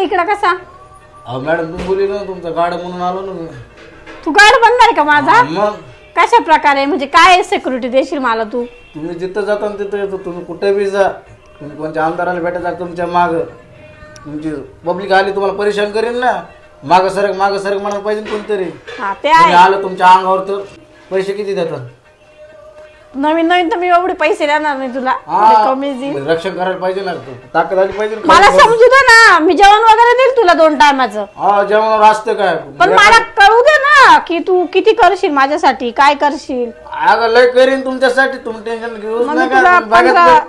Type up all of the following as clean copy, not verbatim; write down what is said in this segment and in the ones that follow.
इकडं कसा? अहो मॅडम तुम्ही बोलली ना तुमचा गाड म्हणून आलो ना मी. तू गाड बनणार का माझा? मग कशा प्रकारे म्हणजे काय सिक्युरिटी देशील मला तू? तुम्ही जिथं जाता ना तिथं येतो. तुम्ही कुठे बी जा, तुम्ही कोणत्या आमदाराला भेटायचा तुमच्या माग तुमची पब्लिक आली तुम्हाला परेशान करेन ना. माग सरक म्हणायला पाहिजे ना कोणतरी. हा ते आहे. आलं तुमच्या अंगावर तर पैसे किती देतात? नवीन नवीन तर मी एवढे पैसे देणार नाही तुला. कमी देईल. रक्षण करायला पाहिजे ना, ताकद आली पाहिजे ना. मला समजू दे ना, मी जेवण वगैरे देईल तुला 2 टायमाचं. हा जेवणावर असतं काय? पण मला कळू दे ना की तू किती करशील माझ्यासाठी, काय करशील. अगं लय करीन तुमच्यासाठी, तुम्ही टेन्शन घेऊ मग नका. तुला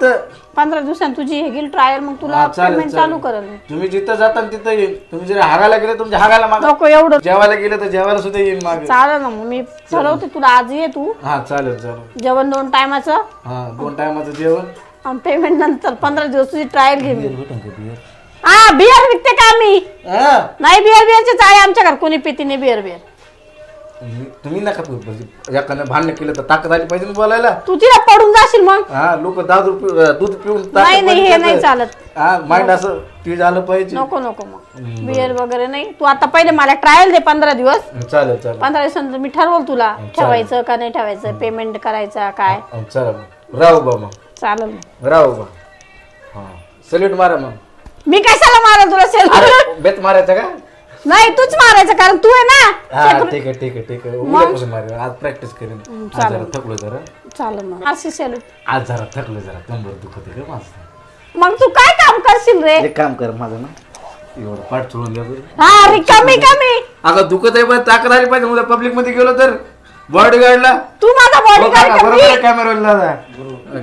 15 दिवसांनी तुझी हे गेली ट्रायल, मग तुला पेमेंट चालू करेल. तुम्ही जिथं जाता तिथं येईल. तुम्ही जर हागायला गेले तुमच्या हागायला माग, नको एवढं. जेवायला गेले तर जेवायला सुद्धा येईल मागे. चालेल ना, मग मी ठरवते तुला आज ये तू. हा चालेल चालेल. जेवण 2 टायमाचं. हा 2 टायमाचं जेवण आणि पेमेंट नंतर 15 दिवस तुझी ट्रायल घे. हा बियर विकते का मी? नाही बियरचे चाळे आमच्या घर कोणी पिती नाही बियर. तुम्ही नका एखाद्या भांडण केलं तर ताकद आली पाहिजे ना बोलायला. तू तिला पडून जाशील मग. हा लोक दूध पिऊन नाही हे नाही चालत. हा माइंड असं ते झालं पाहिजे. नको मग बियर वगैरे नाही. तू आता पहिले मला ट्रायल दे 15 दिवस. चालेल चालेल. 15 दिवसांनंतर मी ठरवल तुला ठेवायचं का नाही ठेवायचं, पेमेंट करायचा काय. चालेल राहू बा मग. चालेल राहू बा. हा सल्यूट मारा मग. मी कशाला मारा तुला सेल्फ? बेत मारायचा का? नाही तूच मारायचं कारण तू आहे ना. हा ठीक आहे उद्यापासून मारेल. आज प्रॅक्टिस करेन. आज जरा थकलो जरा. चालेल मग आरसी सेल्यूट. आज जरा थकलो जरा, कंबर दुखत आहे माझं. मग तू काय काम करशील रे? एक काम कर माझं ना, एवढं पाठ सोडून द्या. हा रिकामी अगं दुखत आहे पण ताकद आली पाहिजे. उद्या पब्लिक मध्ये गेलो तर बॉडीगार्डला तू माझा बॉडीगार्ड बरोबर कॅमेराला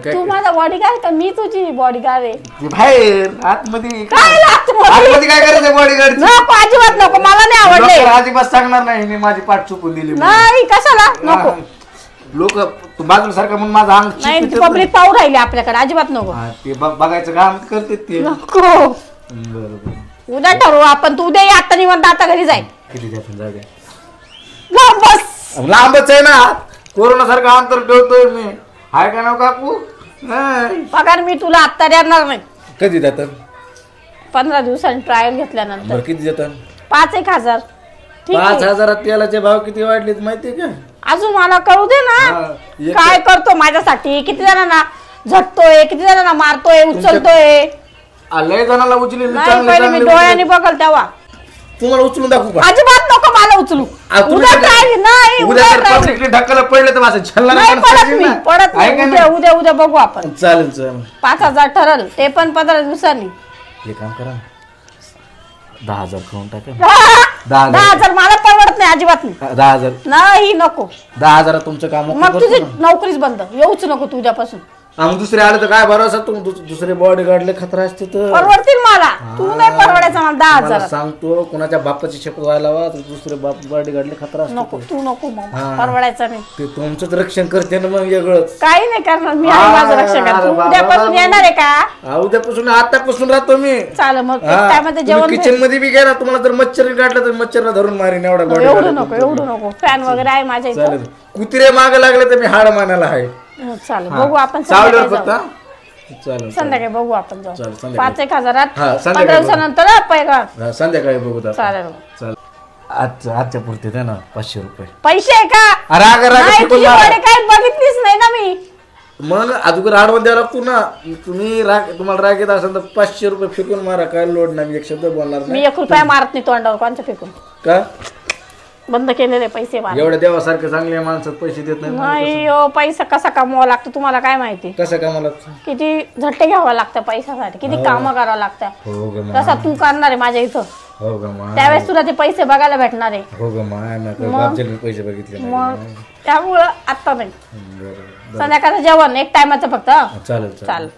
तू माझा बॉडीगार्ड का मी तुझी बॉडीगार्ड आहे? बाहेर आतमध्ये काय आतमध्ये काय करायचं बॉडीगार्ड? नको अजिबात नको, मला नाही आवडले. अजिबात सांगणार नाही मी माझी पाठ चुकून दिली. नाही कशाला नको. लोक तू बाजूला सारखं म्हणून माझा अंग नाही पब्लिक पाहू राहिली आपल्याकडे, अजिबात नको. ते बघायचं काम करते ते. नको बरोबर उद्या ठरवू आपण. तू उद्या आता निवांत आता घरी जाईल. किती द्या जाऊ द्या. बस लांबच आहे ना, कोरोना सारखं अंतर ठेवतोय मी. हाय का ना काकू? पगार मी तुला आत्ता देणार नाही. कधी देतात? 15 दिवसांनी ट्रायल घेतल्यानंतर. किती देतात? 5,000. 5,000 तेलाचे भाव किती वाढलेत माहितीये का? अजून मला कळू दे ना काय करतो माझ्यासाठी. किती जणांना झटतोय, किती जणांना मारतोय, उचलतोय. लय जणांना उचली. पहिले मी डोळ्याने बघल तेव्हा. तुम्हाला उचलून दाखवू का? अजिबात नको मला उचलू. उद्या ट्रायल नाही. ढकल पडले तर माझं छल्ला पडत नाही. उद्या बघू आपण. चालेल चालेल. 5,000 ठरल, ते पण 15 दिवसांनी. हे काम करा 10,000 खाऊन टाका. 10,000 मला परवडत नाही अजिबात नाही. 10,000 नाही नको. 10,000 तुमचं काम. मग तुझी नोकरीच बंद. येऊच नको तुझ्यापासून. दुसरे आले तर काय भरोसा? दुसरे बॉडीगार्डले खतरा असते तर परवडतील मला. तू नाही परवडायचं मला 10,000. सांगतो कोणाच्या बापाची शपथ व्हायला वा दुसरे बाप बॉडीगार्डले खतरा असतो. नको तू नको मग परवडायचं नाही. ते तुमचंच रक्षण करते ना मग वेगळंच. काही नाही करणार मी. आहे माझं रक्षण करणार. उद्यापासून येणार आहे का? उद्यापासून आतापासून राहतो मी. चालेल मग त्यामध्ये जेवण. किचन मध्ये बी गेला तुम्हाला जर मच्छर काढलं तर मच्छरला धरून मारीन. एवढं नको. फॅन वगैरे आहे माझ्या इथं. कुत्रे मागे लागले तर मी हाड मानायला आहे. चालेल बघू आपण. संध्याकाळी बघू आपण जाऊ. 5,000 15 दिवसानंतर पैगा संध्याकाळी बघू. चालेल. आजच्या पुरते द्या ना 500 रुपये. पैसे आहे का? काय बघितलीच नाही ना मी. मग अजून आडवून द्यावं लागतो ना. तुम्ही तुम्हाला राग येत असेल तर 500 रुपये फेकून मारा. काय लोड नाही. एक शब्द बोलणार मी 1 रुपया मारत नाही तोंडावर. कोणचं फेकून का बंद केलेले पैसे मार. एवढ्या देवासारखे चांगल्या माणसात पैसे देत नाही. पैसा कसा कमवावा लागतो तुम्हाला काय माहिती? कसं कामाला किती झट्टे घ्यावं लागतं पैशासाठी. किती कामं करावं लागतं. तसा तू करणार आहे माझ्या इथं. हो ग त्यावेळेस तुला ते पैसे बघायला भेटणार आहे. हो ग पैसे बघितले मग त्यामुळं आता नाही. संध्याकाळचं जेवण 1 टायमाचं फक्त. चालेल.